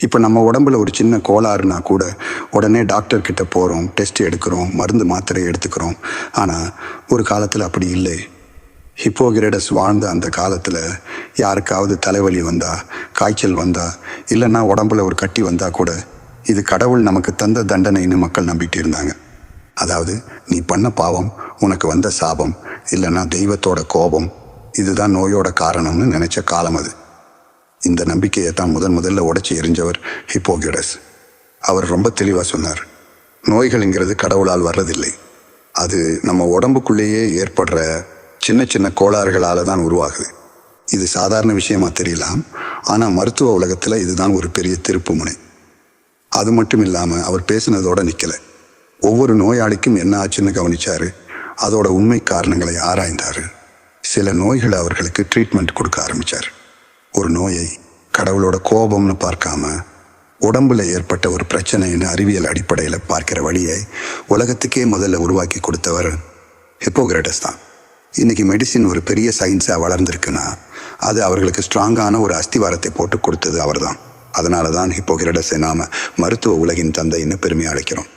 இப்போ நம்ம உடம்புல ஒரு சின்ன கோளாறுனா கூட உடனே டாக்டர் கிட்ட போகிறோம், டெஸ்ட் எடுக்கிறோம், மருந்து மாத்திரை எடுத்துக்கிறோம். ஆனால் ஒரு காலத்தில் அப்படி இல்லை. ஹிப்போகிரடஸ் வாழ்ந்த அந்த காலத்தில் யாருக்காவது தலைவலி வந்தா, காய்ச்சல் வந்தா, இல்லைன்னா உடம்புல ஒரு கட்டி வந்தா கூட இது கடவுள் நமக்கு தந்த தண்டனைன்னு மக்கள் நம்பிட்டு இருந்தாங்க. அதாவது நீ பண்ண பாவம், உனக்கு வந்த சாபம், இல்லைன்னா தெய்வத்தோட கோபம், இதுதான் நோயோட காரணம்னு நினைச்ச காலம் அது. இந்த நம்பிக்கையை தான் முதல்ல உடைச்சி எறிஞ்சவர் ஹிப்போகிரடஸ். அவர் ரொம்ப தெளிவாக சொன்னார், நோய்கள்ங்கிறது கடவுளால் வர்றதில்லை, அது நம்ம உடம்புக்குள்ளேயே ஏற்படுற சின்ன சின்ன கோளாறுகளால் தான் உருவாகுது. இது சாதாரண விஷயமா தெரியலாம், ஆனால் மருத்துவ உலகத்தில் இதுதான் ஒரு பெரிய திருப்பு முனை. அது மட்டும் இல்லாமல் அவர் பேசினதோடு நிற்கலை. ஒவ்வொரு நோயாளிக்கும் என்ன ஆச்சுன்னு கவனிச்சாரு, அதோட உண்மை காரணங்களை ஆராய்ந்தார். சில நோய்களை அவர்களுக்கு ட்ரீட்மெண்ட் கொடுக்க ஆரம்பித்தார். ஒரு நோயை கடவுளோட கோபம்னு பார்க்காம உடம்புல ஏற்பட்ட ஒரு பிரச்சனைன்னு அறிவியல் அடிப்படையில் பார்க்கிற வழியை உலகத்துக்கே முதல்ல உருவாக்கி கொடுத்தவர் ஹிப்போகிரடஸ் தான். இன்னைக்கு மெடிசின் ஒரு பெரிய சயின்ஸாக வளர்ந்துருக்குன்னா அது அவர்களுக்கு ஸ்ட்ராங்கான ஒரு அஸ்திவாரத்தை போட்டு கொடுத்தது அவர் தான். அதனால தான் ஹிப்போகிரடஸை நாம மருத்துவ உலகின் தந்தைன்னு பெருமையாக அழைக்கிறோம்.